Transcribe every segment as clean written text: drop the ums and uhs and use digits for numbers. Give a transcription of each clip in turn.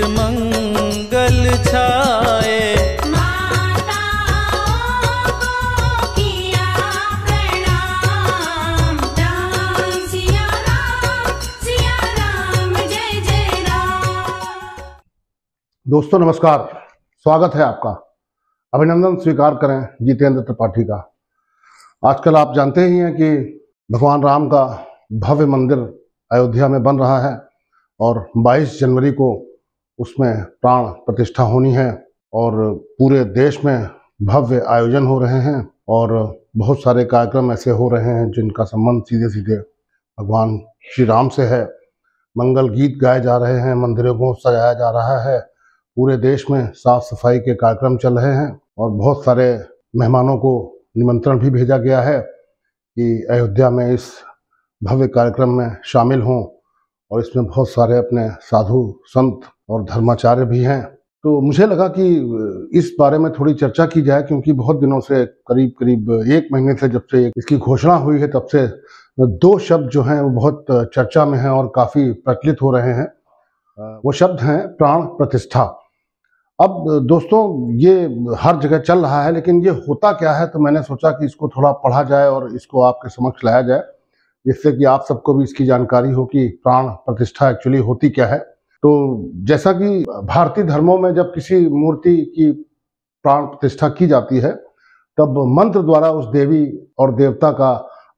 मंगल छाए। माताओं को किया प्रणाम, राम सिया राम जय जय राम। दोस्तों नमस्कार, स्वागत है आपका। अभिनंदन स्वीकार करें जितेंद्र त्रिपाठी का। आजकल आप जानते ही हैं कि भगवान राम का भव्य मंदिर अयोध्या में बन रहा है और 22 जनवरी को उसमें प्राण प्रतिष्ठा होनी है और पूरे देश में भव्य आयोजन हो रहे हैं और बहुत सारे कार्यक्रम ऐसे हो रहे हैं जिनका संबंध सीधे सीधे भगवान श्री राम से है। मंगल गीत गाए जा रहे हैं, मंदिरों को सजाया जा रहा है, पूरे देश में साफ सफाई के कार्यक्रम चल रहे हैं और बहुत सारे मेहमानों को निमंत्रण भी भेजा गया है कि अयोध्या में इस भव्य कार्यक्रम में शामिल हों और इसमें बहुत सारे अपने साधु संत और धर्माचार्य भी हैं। तो मुझे लगा कि इस बारे में थोड़ी चर्चा की जाए, क्योंकि बहुत दिनों से करीब 1 महीने से जब से इसकी घोषणा हुई है तब से 2 शब्द जो हैं वो बहुत चर्चा में हैं और काफ़ी प्रचलित हो रहे हैं। वो शब्द हैं प्राण प्रतिष्ठा। अब दोस्तों ये हर जगह चल रहा है, लेकिन ये होता क्या है, तो मैंने सोचा कि इसको थोड़ा पढ़ा जाए और इसको आपके समक्ष लाया जाए, जिससे कि आप सबको भी इसकी जानकारी हो कि प्राण प्रतिष्ठा एक्चुअली होती क्या है। तो जैसा कि भारतीय धर्मों में जब किसी मूर्ति की प्राण प्रतिष्ठा की जाती है तब मंत्र द्वारा उस देवी और देवता का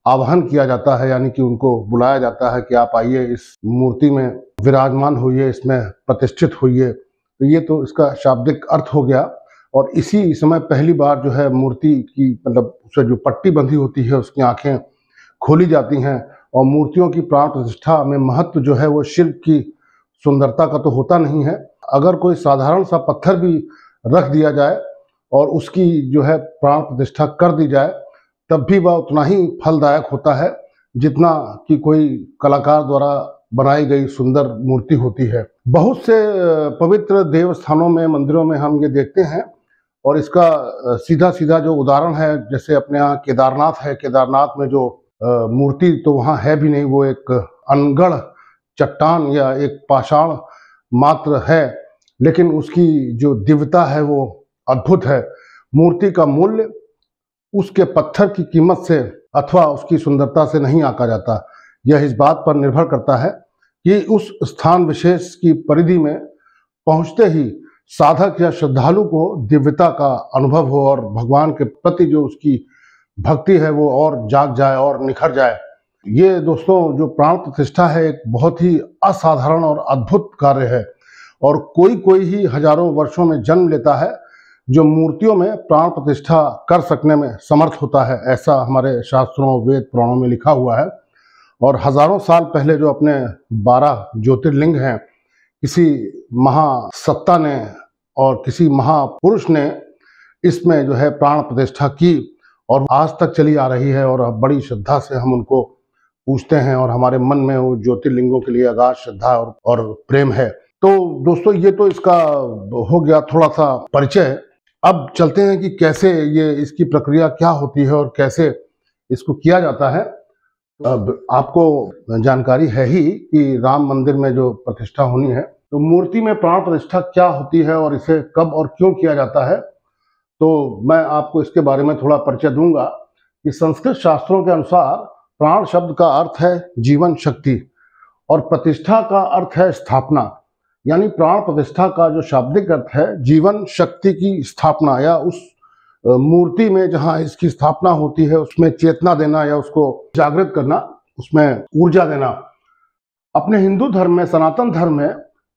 आवाहन किया जाता है, यानी कि उनको बुलाया जाता है कि आप आइए, इस मूर्ति में विराजमान होइए, इसमें प्रतिष्ठित होइए। तो ये तो इसका शाब्दिक अर्थ हो गया। और इसी समय पहली बार जो है मूर्ति की मतलब उसे जो पट्टी बंधी होती है उसकी आंखें खोली जाती हैं और मूर्तियों की प्राण प्रतिष्ठा में महत्व जो है वो शिल्प की सुंदरता का तो होता नहीं है। अगर कोई साधारण सा पत्थर भी रख दिया जाए और उसकी जो है प्राण प्रतिष्ठा कर दी जाए तब भी वह उतना ही फलदायक होता है जितना कि कोई कलाकार द्वारा बनाई गई सुंदर मूर्ति होती है। बहुत से पवित्र देवस्थानों में, मंदिरों में हम ये देखते हैं और इसका सीधा सीधा जो उदाहरण है, जैसे अपने यहाँ केदारनाथ है। केदारनाथ में जो मूर्ति तो वहाँ है भी नहीं, वो एक अनगढ़ चट्टान या एक पाषाण मात्र है, लेकिन उसकी जो दिव्यता है वो अद्भुत है। मूर्ति का मूल्य उसके पत्थर की कीमत से अथवा उसकी सुंदरता से नहीं आंका जाता। यह इस बात पर निर्भर करता है कि उस स्थान विशेष की परिधि में पहुंचते ही साधक या श्रद्धालु को दिव्यता का अनुभव हो और भगवान के प्रति जो उसकी भक्ति है वो और जाग जाए और निखर जाए। ये दोस्तों जो प्राण प्रतिष्ठा है एक बहुत ही असाधारण और अद्भुत कार्य है और कोई ही हजारों वर्षों में जन्म लेता है जो मूर्तियों में प्राण प्रतिष्ठा कर सकने में समर्थ होता है। ऐसा हमारे शास्त्रों, वेद, पुराणों में लिखा हुआ है। और हजारों साल पहले जो अपने 12 ज्योतिर्लिंग हैं, किसी महासत्ता ने और किसी महापुरुष ने इसमें जो है प्राण प्रतिष्ठा की और आज तक चली आ रही है और बड़ी श्रद्धा से हम उनको पूछते हैं और हमारे मन में वो ज्योतिर्लिंगों के लिए अगाध श्रद्धा और प्रेम है। तो दोस्तों ये तो इसका हो गया थोड़ा सा परिचय। अब चलते हैं कि कैसे ये इसकी प्रक्रिया क्या होती है और कैसे इसको किया जाता है। अब आपको जानकारी है ही कि राम मंदिर में जो प्रतिष्ठा होनी है, तो मूर्ति में प्राण प्रतिष्ठा क्या होती है और इसे कब और क्यों किया जाता है, तो मैं आपको इसके बारे में थोड़ा परिचय दूंगा कि संस्कृत शास्त्रों के अनुसार प्राण शब्द का अर्थ है जीवन शक्ति और प्रतिष्ठा का अर्थ है स्थापना। यानी प्राण प्रतिष्ठा का जो शाब्दिक अर्थ है जीवन शक्ति की स्थापना, या उस मूर्ति में जहाँ इसकी स्थापना होती है उसमें चेतना देना या उसको जागृत करना, उसमें ऊर्जा देना। अपने हिंदू धर्म में, सनातन धर्म में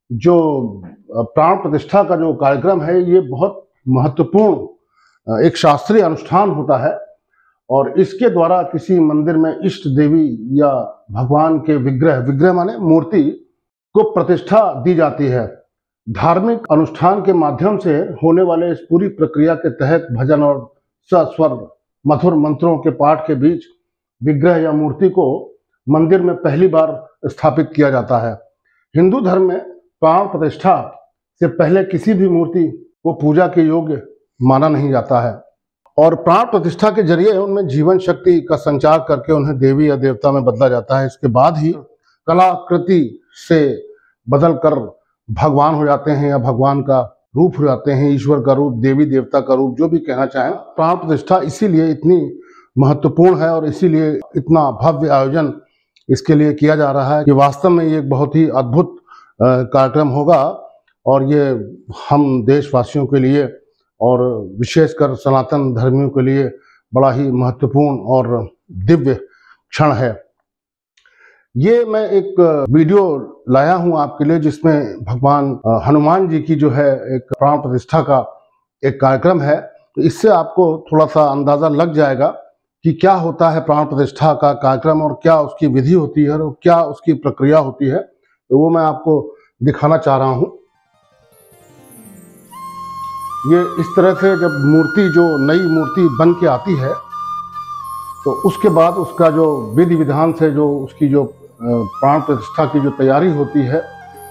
जो प्राण प्रतिष्ठा का जो कार्यक्रम है ये बहुत महत्वपूर्ण एक शास्त्रीय अनुष्ठान होता है और इसके द्वारा किसी मंदिर में इष्ट देवी या भगवान के विग्रह माने मूर्ति को प्रतिष्ठा दी जाती है। धार्मिक अनुष्ठान के माध्यम से होने वाले इस पूरी प्रक्रिया के तहत भजन और सस्वर मधुर मंत्रों के पाठ के बीच विग्रह या मूर्ति को मंदिर में पहली बार स्थापित किया जाता है। हिंदू धर्म में प्राण प्रतिष्ठा से पहले किसी भी मूर्ति को पूजा के योग्य माना नहीं जाता है और प्राण प्रतिष्ठा के जरिए उनमें जीवन शक्ति का संचार करके उन्हें देवी या देवता में बदला जाता है। इसके बाद ही कलाकृति से बदलकर भगवान हो जाते हैं या भगवान का रूप हो जाते हैं, ईश्वर का रूप, देवी देवता का रूप, जो भी कहना चाहें। प्राण प्रतिष्ठा इसीलिए इतनी महत्वपूर्ण है और इसीलिए इतना भव्य आयोजन इसके लिए किया जा रहा है कि वास्तव में ये एक बहुत ही अद्भुत कार्यक्रम होगा और ये हम देशवासियों के लिए और विशेषकर सनातन धर्मियों के लिए बड़ा ही महत्वपूर्ण और दिव्य क्षण है। ये मैं एक वीडियो लाया हूं आपके लिए जिसमें भगवान हनुमान जी की जो है एक प्राण प्रतिष्ठा का एक कार्यक्रम है। तो इससे आपको थोड़ा सा अंदाजा लग जाएगा कि क्या होता है प्राण प्रतिष्ठा का कार्यक्रम और क्या उसकी विधि होती है और क्या उसकी प्रक्रिया होती है। तो वो मैं आपको दिखाना चाह रहा हूं। ये इस तरह से जब मूर्ति, जो नई मूर्ति बन के आती है, तो उसके बाद उसका जो विधि विधान से जो उसकी जो प्राण प्रतिष्ठा की जो तैयारी होती है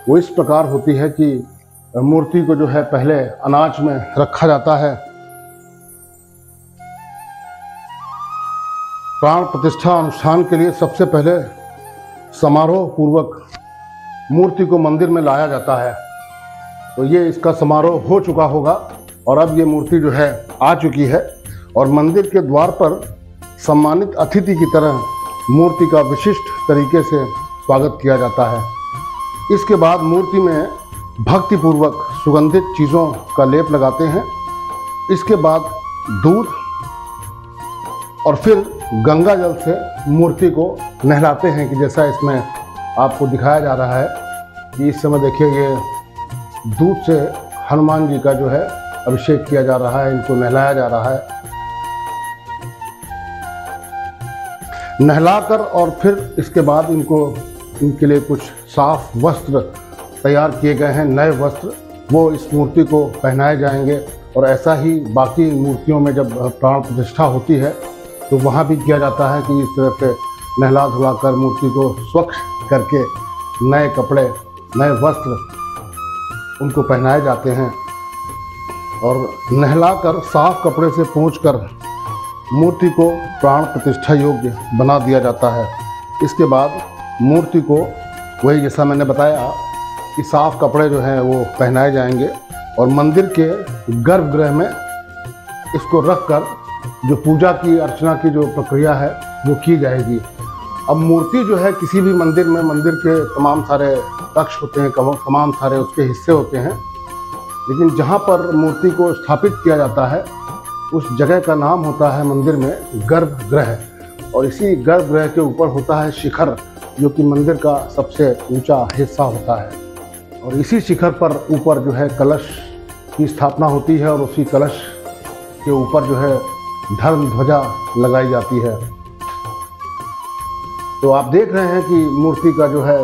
वो इस प्रकार होती है कि मूर्ति को जो है पहले अनाज में रखा जाता है। प्राण प्रतिष्ठा अनुष्ठान के लिए सबसे पहले समारोह पूर्वक मूर्ति को मंदिर में लाया जाता है। तो ये इसका समारोह हो चुका होगा और अब ये मूर्ति जो है आ चुकी है और मंदिर के द्वार पर सम्मानित अतिथि की तरह मूर्ति का विशिष्ट तरीके से स्वागत किया जाता है। इसके बाद मूर्ति में भक्तिपूर्वक सुगंधित चीज़ों का लेप लगाते हैं। इसके बाद दूध और फिर गंगा जल से मूर्ति को नहलाते हैं कि जैसा इसमें आपको दिखाया जा रहा है कि इस समय देखिए ये दूध से हनुमान जी का जो है अभिषेक किया जा रहा है, इनको नहलाया जा रहा है। नहलाकर और फिर इसके बाद इनके लिए कुछ साफ वस्त्र तैयार किए गए हैं, नए वस्त्र, वो इस मूर्ति को पहनाए जाएंगे। और ऐसा ही बाकी मूर्तियों में जब प्राण प्रतिष्ठा होती है तो वहाँ भी किया जाता है कि इस तरह से नहला धुलाकर मूर्ति को स्वच्छ करके नए कपड़े, नए वस्त्र उनको पहनाए जाते हैं और नहलाकर साफ कपड़े से पोंछकर मूर्ति को प्राण प्रतिष्ठा योग्य बना दिया जाता है। इसके बाद मूर्ति को वही जैसा मैंने बताया कि साफ कपड़े जो हैं वो पहनाए जाएंगे और मंदिर के गर्भगृह में इसको रखकर जो पूजा की अर्चना की जो प्रक्रिया है वो की जाएगी। अब मूर्ति जो है किसी भी मंदिर में, मंदिर के तमाम सारे कक्ष होते हैं, तमाम सारे उसके हिस्से होते हैं, लेकिन जहाँ पर मूर्ति को स्थापित किया जाता है उस जगह का नाम होता है मंदिर में गर्भगृह। और इसी गर्भगृह के ऊपर होता है शिखर, जो कि मंदिर का सबसे ऊंचा हिस्सा होता है। और इसी शिखर पर ऊपर जो है कलश की स्थापना होती है और उसी कलश के ऊपर जो है धर्म ध्वजा लगाई जाती है। तो आप देख रहे हैं कि मूर्ति का जो है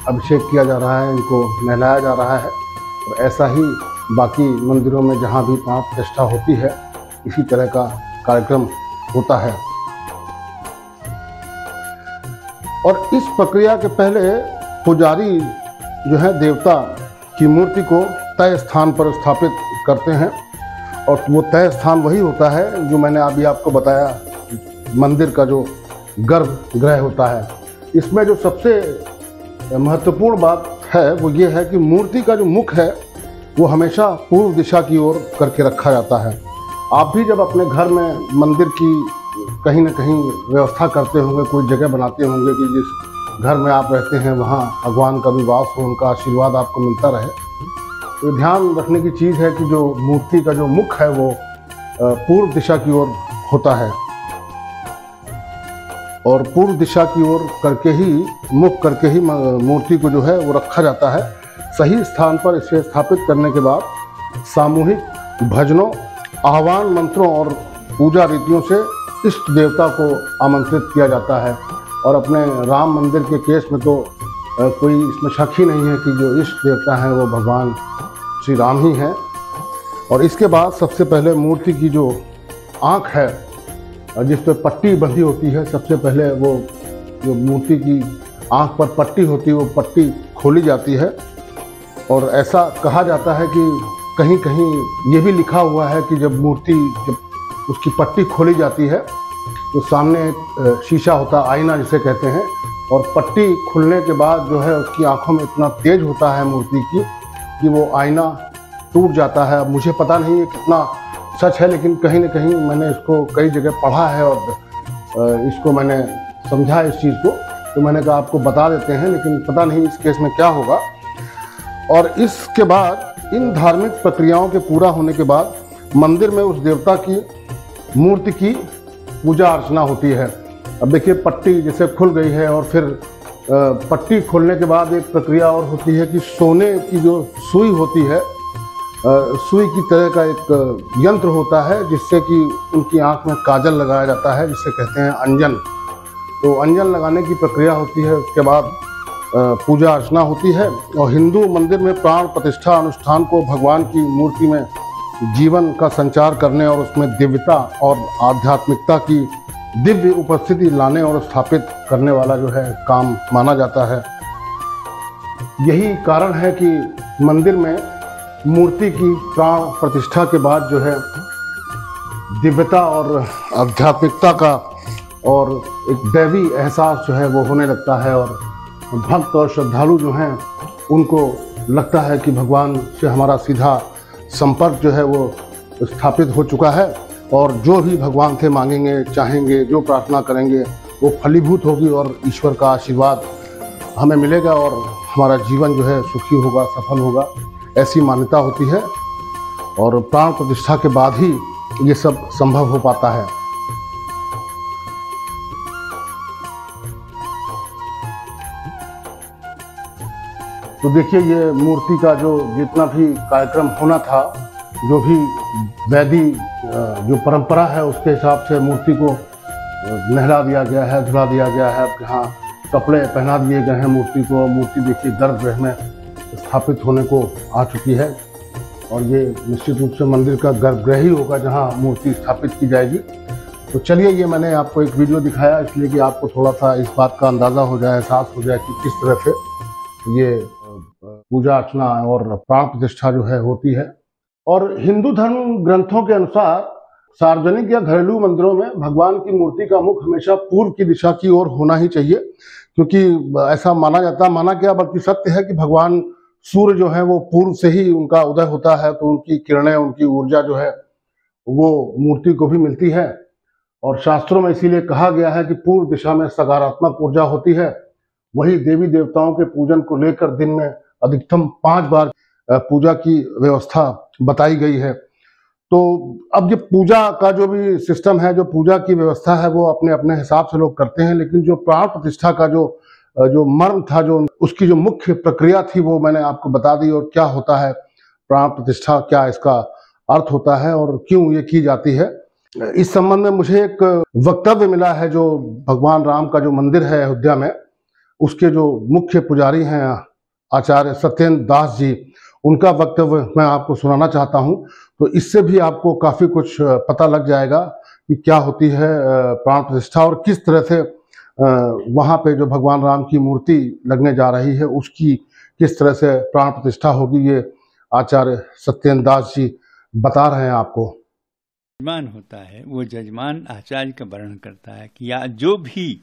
अभिषेक किया जा रहा है, इनको नहलाया जा रहा है। और ऐसा ही बाकी मंदिरों में जहाँ भी प्राण प्रतिष्ठा होती है इसी तरह का कार्यक्रम होता है। और इस प्रक्रिया के पहले पुजारी जो है देवता की मूर्ति को तय स्थान पर स्थापित करते हैं और वो तय स्थान वही होता है जो मैंने अभी आपको बताया, मंदिर का जो गर्भगृह होता है। इसमें जो सबसे महत्वपूर्ण बात है वो ये है कि मूर्ति का जो मुख है वो हमेशा पूर्व दिशा की ओर करके रखा जाता है। आप भी जब अपने घर में मंदिर की कहीं ना कहीं व्यवस्था करते होंगे, कोई जगह बनाते होंगे कि जिस घर में आप रहते हैं वहाँ भगवान का भी वास हो, उनका आशीर्वाद आपको मिलता रहे, तो ध्यान रखने की चीज़ है कि जो मूर्ति का जो मुख है वो पूर्व दिशा की ओर होता है और पूर्व दिशा की ओर करके ही, मुख करके ही मूर्ति को जो है वो रखा जाता है। सही स्थान पर इसे स्थापित करने के बाद सामूहिक भजनों, आह्वान मंत्रों और पूजा रीतियों से इष्ट देवता को आमंत्रित किया जाता है। और अपने राम मंदिर के केस में तो कोई इसमें शक ही नहीं है कि जो इष्ट देवता हैं वो भगवान श्री राम ही हैं। और इसके बाद सबसे पहले मूर्ति की जो आँख है जिस पर पट्टी बंधी होती है, सबसे पहले वो जो मूर्ति की आँख पर पट्टी होती है वो पट्टी खोली जाती है। और ऐसा कहा जाता है कि कहीं कहीं ये भी लिखा हुआ है कि जब उसकी पट्टी खोली जाती है तो सामने एक शीशा होता है, आईना जिसे कहते हैं, और पट्टी खुलने के बाद जो है उसकी आंखों में इतना तेज होता है मूर्ति की कि वो आईना टूट जाता है। अब मुझे पता नहीं ये कितना सच है, लेकिन कहीं ना कहीं मैंने इसको कई जगह पढ़ा है और इसको मैंने समझा है इस चीज़ को, तो मैंने कहा आपको बता देते हैं, लेकिन पता नहीं इस केस में क्या होगा। और इसके बाद इन धार्मिक प्रक्रियाओं के पूरा होने के बाद मंदिर में उस देवता की मूर्ति की पूजा अर्चना होती है। अब देखिए पट्टी जैसे खुल गई है और फिर पट्टी खोलने के बाद एक प्रक्रिया और होती है कि सोने की जो सुई होती है, सुई की तरह का एक यंत्र होता है जिससे कि उनकी आंख में काजल लगाया जाता है, जिसे कहते हैं अंजन। तो अंजन लगाने की प्रक्रिया होती है, उसके बाद पूजा अर्चना होती है। और हिंदू मंदिर में प्राण प्रतिष्ठा अनुष्ठान को भगवान की मूर्ति में जीवन का संचार करने और उसमें दिव्यता और आध्यात्मिकता की दिव्य उपस्थिति लाने और स्थापित करने वाला जो है काम माना जाता है। यही कारण है कि मंदिर में मूर्ति की प्राण प्रतिष्ठा के बाद जो है दिव्यता और आध्यात्मिकता का और एक दैवी एहसास जो है वो होने लगता है, और भक्त और श्रद्धालु जो हैं उनको लगता है कि भगवान से हमारा सीधा संपर्क जो है वो स्थापित हो चुका है, और जो भी भगवान से मांगेंगे, चाहेंगे, जो प्रार्थना करेंगे वो फलीभूत होगी और ईश्वर का आशीर्वाद हमें मिलेगा और हमारा जीवन जो है सुखी होगा, सफल होगा, ऐसी मान्यता होती है। और प्राण प्रतिष्ठा के बाद ही ये सब संभव हो पाता है। तो देखिए ये मूर्ति का जो जितना भी कार्यक्रम होना था, जो भी वैदिक जो परंपरा है उसके हिसाब से मूर्ति को नहला दिया गया है, धुला दिया गया है। अब यहाँ कपड़े पहना दिए गए हैं मूर्ति को। मूर्ति देखिए गर्भगृह में स्थापित होने को आ चुकी है, और ये निश्चित रूप से मंदिर का गर्भगृह ही होगा जहाँ मूर्ति स्थापित की जाएगी। तो चलिए ये मैंने आपको एक वीडियो दिखाया इसलिए कि आपको थोड़ा सा इस बात का अंदाज़ा हो जाए, एहसास हो जाए कि किस तरह से ये पूजा अर्चना और प्राण प्रतिष्ठा जो है होती है। और हिंदू धर्म ग्रंथों के अनुसार सार्वजनिक या घरेलू मंदिरों में भगवान की मूर्ति का मुख हमेशा पूर्व की दिशा की ओर होना ही चाहिए, क्योंकि ऐसा माना जाता है, माना क्या बल्कि सत्य है कि भगवान सूर्य जो है वो पूर्व से ही उनका उदय होता है, तो उनकी किरणें, उनकी ऊर्जा जो है वो मूर्ति को भी मिलती है। और शास्त्रों में इसीलिए कहा गया है कि पूर्व दिशा में सकारात्मक ऊर्जा होती है। वही देवी देवताओं के पूजन को लेकर दिन में अधिकतम 5 बार पूजा की व्यवस्था बताई गई है। तो अब ये पूजा का जो भी सिस्टम है, जो पूजा की व्यवस्था है, वो अपने अपने हिसाब से लोग करते हैं, लेकिन जो प्राण प्रतिष्ठा का जो मर्म था, जो उसकी जो मुख्य प्रक्रिया थी, वो मैंने आपको बता दी। और क्या होता है प्राण प्रतिष्ठा, क्या इसका अर्थ होता है और क्यों ये की जाती है, इस संबंध में मुझे एक वक्तव्य मिला है जो भगवान राम का जो मंदिर है अयोध्या में, उसके जो मुख्य पुजारी हैं आचार्य सत्येंद्र दास जी, उनका वक्तव्य मैं आपको सुनाना चाहता हूं। तो इससे भी आपको काफ़ी कुछ पता लग जाएगा कि क्या होती है प्राण प्रतिष्ठा और किस तरह से वहाँ पे जो भगवान राम की मूर्ति लगने जा रही है उसकी किस तरह से प्राण प्रतिष्ठा होगी। ये आचार्य सत्येंद्र दास जी बता रहे हैं आपको। जजमान होता है, वो जजमान आचार्य का वर्णन करता है कि या जो भी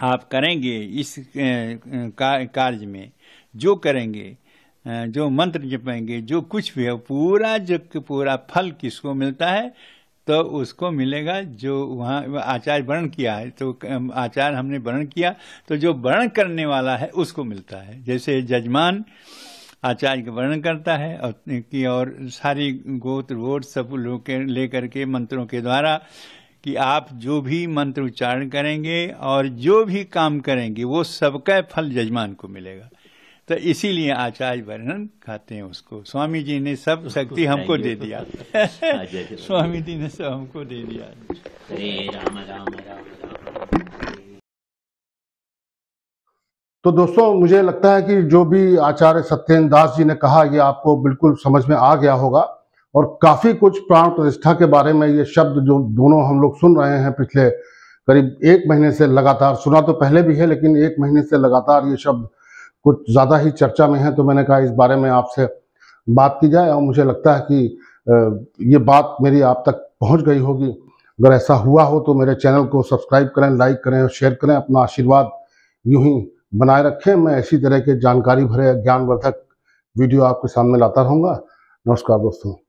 आप करेंगे इस कार्य में, जो करेंगे, जो मंत्र जपेंगे, जो कुछ भी है, पूरा फल किसको मिलता है, तो उसको मिलेगा जो वहाँ आचार्य वर्णन किया है। तो आचार्य हमने वर्णन किया, तो जो वर्णन करने वाला है उसको मिलता है। जैसे जजमान आचार्य का वर्णन करता है और सारी गोत्र वोट सब लोग लेकर के मंत्रों के द्वारा कि आप जो भी मंत्र उच्चारण करेंगे और जो भी काम करेंगे वो सबका फल जजमान को मिलेगा। तो इसीलिए आचार्य वर्णन कहते हैं उसको। स्वामी जी ने सब शक्ति हमको दे दिया। स्वामी जी ने सब हमको दे दिया। हरे राम राम राम राम। तो दोस्तों मुझे लगता है कि जो भी आचार्य सत्येंद्र दास जी ने कहा ये आपको बिल्कुल समझ में आ गया होगा, और काफी कुछ प्राण प्रतिष्ठा के बारे में ये शब्द जो दोनों हम लोग सुन रहे हैं पिछले करीब 1 महीने से लगातार, सुना तो पहले भी है लेकिन 1 महीने से लगातार ये शब्द कुछ ज़्यादा ही चर्चा में है। तो मैंने कहा इस बारे में आपसे बात की जाए, और मुझे लगता है कि ये बात मेरी आप तक पहुंच गई होगी। अगर ऐसा हुआ हो तो मेरे चैनल को सब्सक्राइब करें, लाइक करें और शेयर करें। अपना आशीर्वाद यूं ही बनाए रखें। मैं इसी तरह के जानकारी भरे ज्ञानवर्धक वीडियो आपके सामने लाता रहूँगा। नमस्कार दोस्तों।